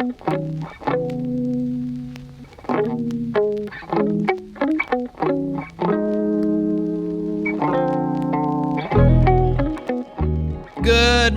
Good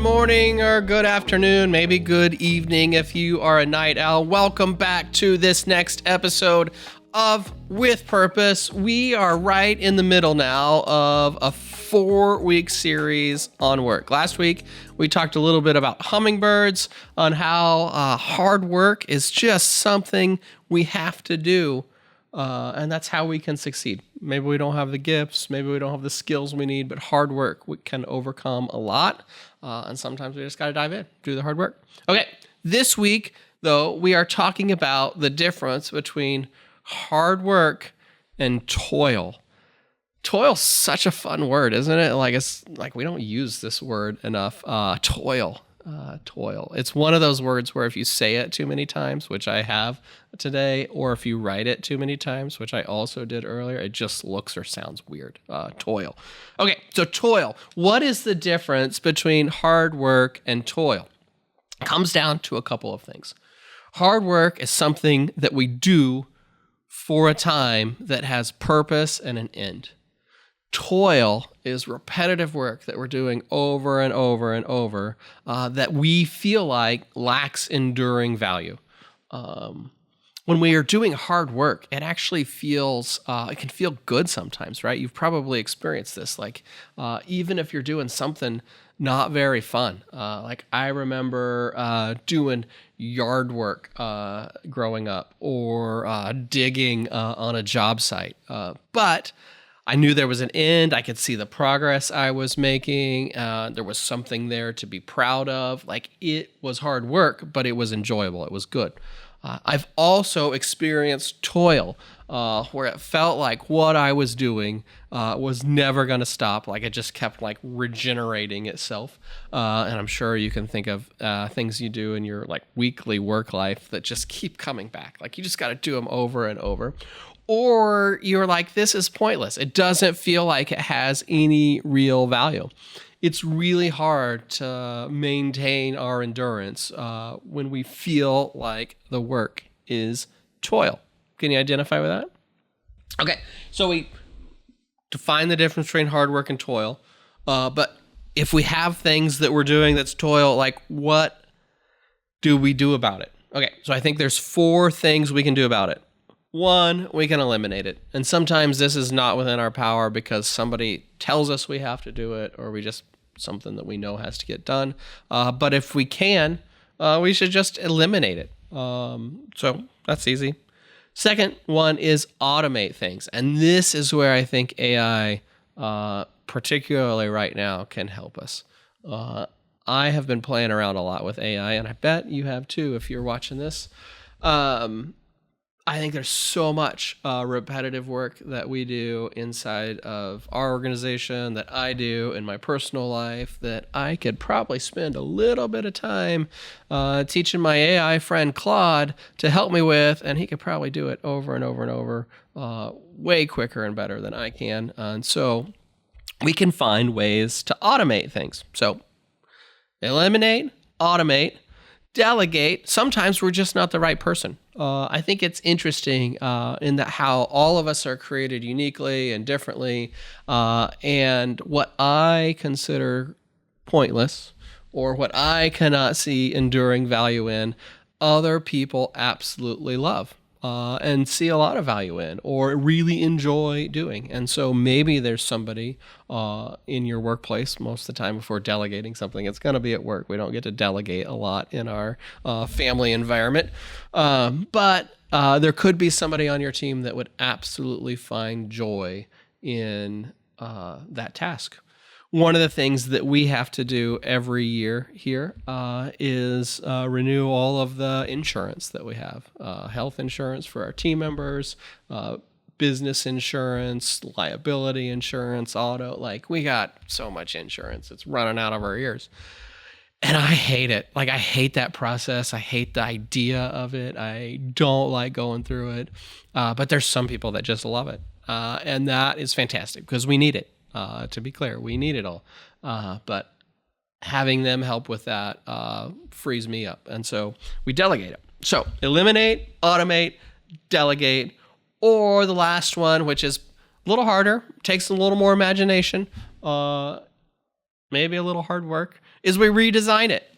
morning or good afternoon, maybe good evening if you are a night owl. Welcome back to this next episode of With Purpose. We are right in the middle now of a 4-week series on work. Last week, we talked a little bit about hummingbirds, on how hard work is just something we have to do. And that's how we can succeed. Maybe we don't have the gifts, maybe we don't have the skills we need, but hard work we can overcome a lot. And sometimes we just got to dive in, do the hard work. Okay, this week, though, we are talking about the difference between hard work and toil. Toil's such a fun word, isn't it? It's like we don't use this word enough. Toil. It's one of those words where if you say it too many times, which I have today, or if you write it too many times, which I also did earlier, it just looks or sounds weird. Toil. Okay, so toil. What is the difference between hard work and toil? It comes down to a couple of things. Hard work is something that we do for a time that has purpose and an end. Toil is repetitive work that we're doing over and over and over that we feel like lacks enduring value. When we are doing hard work, it actually feels, it can feel good sometimes, right? You've probably experienced this. Even if you're doing something not very fun. I remember doing yard work growing up, or digging on a job site. But I knew there was an end. I could see the progress I was making. There was something there to be proud of. It was hard work, but it was enjoyable. It was good. I've also experienced toil, where it felt like what I was doing was never going to stop. It just kept regenerating itself. And I'm sure you can think of things you do in your weekly work life that just keep coming back. You just got to do them over and over. Or you're like, this is pointless. It doesn't feel like it has any real value. It's really hard to maintain our endurance when we feel like the work is toil. Can you identify with that? Okay, so we define the difference between hard work and toil. But if we have things that we're doing that's toil, what do we do about it? Okay, so I think there's 4 things we can do about it. 1, we can eliminate it. And sometimes this is not within our power because somebody tells us we have to do it, or we just something that we know has to get done. But if we can, we should just eliminate it. So that's easy. Second one is automate things. And this is where I think AI, particularly right now, can help us. I have been playing around a lot with AI, and I bet you have too if you're watching this. I think there's so much repetitive work that we do inside of our organization, that I do in my personal life, that I could probably spend a little bit of time teaching my AI friend Claude to help me with, and he could probably do it over and over and over way quicker and better than I can. And so we can find ways to automate things. So eliminate, automate, delegate. Sometimes we're just not the right person. I think it's interesting in that how all of us are created uniquely and differently. And what I consider pointless, or what I cannot see enduring value in, other people absolutely love and see a lot of value in, or really enjoy doing. And so maybe there's somebody in your workplace. Most of the time, if we're delegating something, it's going to be at work. We don't get to delegate a lot in our family environment. But there could be somebody on your team that would absolutely find joy in that task. One of the things that we have to do every year here is renew all of the insurance that we have. Health insurance for our team members, business insurance, liability insurance, auto. We got so much insurance. It's running out of our ears. And I hate it. I hate that process. I hate the idea of it. I don't like going through it. But there's some people that just love it. And that is fantastic because we need it. To be clear, we need it all. But having them help with that frees me up. And so we delegate it. So eliminate, automate, delegate, or the last one, which is a little harder, takes a little more imagination, maybe a little hard work, is we redesign it.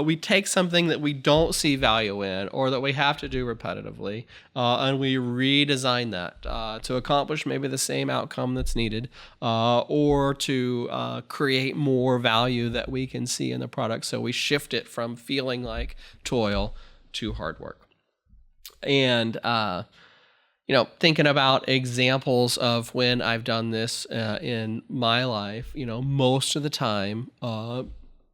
We take something that we don't see value in or that we have to do repetitively, and we redesign that to accomplish maybe the same outcome that's needed, or to create more value that we can see in the product. So we shift it from feeling like toil to hard work. And thinking about examples of when I've done this in my life, most of the time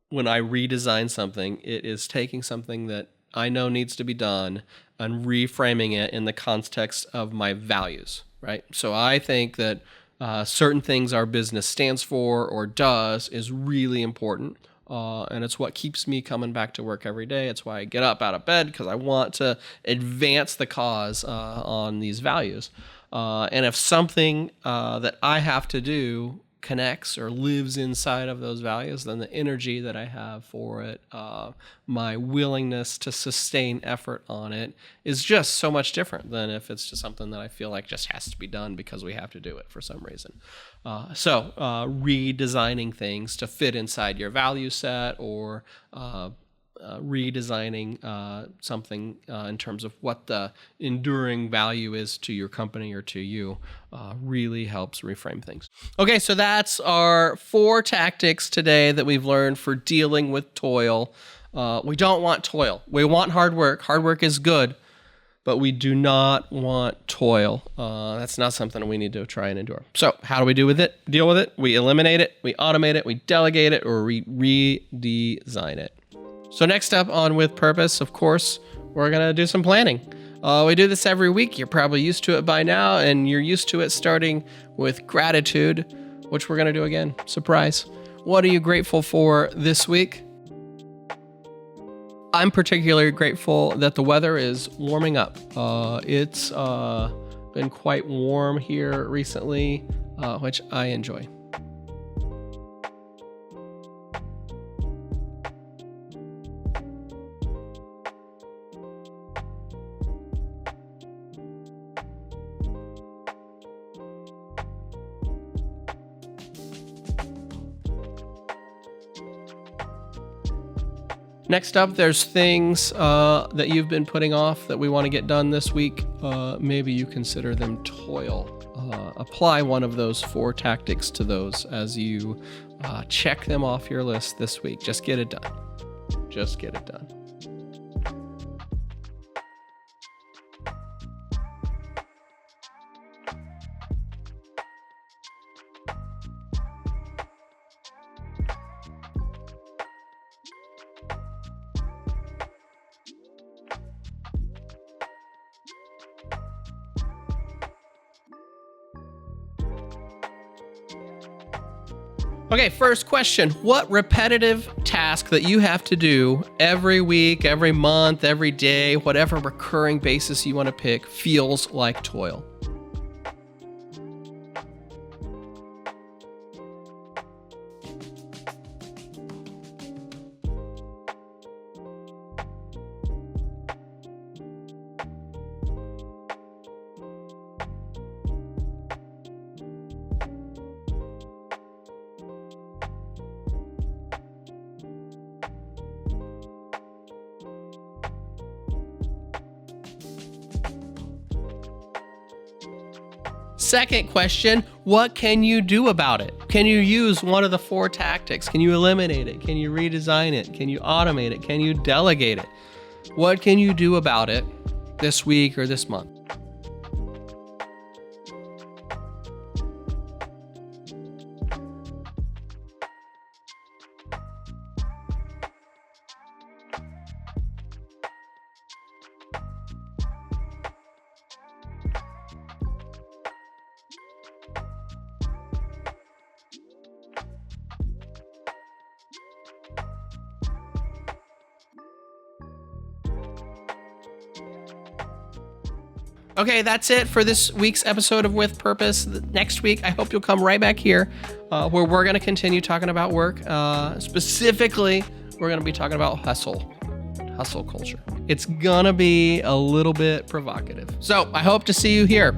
when I redesign something, it is taking something that I know needs to be done and reframing it in the context of my values, right? So I think that certain things our business stands for or does is really important. And it's what keeps me coming back to work every day. It's why I get up out of bed, because I want to advance the cause on these values. And if something that I have to do connects or lives inside of those values, then the energy that I have for it, my willingness to sustain effort on it is just so much different than if it's just something that I feel like just has to be done because we have to do it for some reason. So redesigning things to fit inside your value set, or redesigning something in terms of what the enduring value is to your company or to you really helps reframe things. Okay, so that's our 4 tactics today that we've learned for dealing with toil. We don't want toil. We want hard work. Hard work is good, but we do not want toil. That's not something we need to try and endure. So how do we deal with it? We eliminate it, we automate it, we delegate it, or we redesign it. So next up on With Purpose, of course, we're going to do some planning. We do this every week. You're probably used to it by now, and you're used to it starting with gratitude, which we're going to do again. Surprise. What are you grateful for this week? I'm particularly grateful that the weather is warming up. It's been quite warm here recently, which I enjoy. Next up, there's things that you've been putting off that we want to get done this week. Maybe you consider them toil. Apply one of those 4 tactics to those as you check them off your list this week. Just get it done. Just get it done. Okay, first question. What repetitive task that you have to do every week, every month, every day, whatever recurring basis you want to pick, feels like toil? Second question, what can you do about it? Can you use one of the 4 tactics? Can you eliminate it? Can you redesign it? Can you automate it? Can you delegate it? What can you do about it this week or this month? Okay, that's it for this week's episode of With Purpose. Next week, I hope you'll come right back here where we're going to continue talking about work. Specifically, we're going to be talking about hustle culture. It's gonna be a little bit provocative. So I hope to see you here.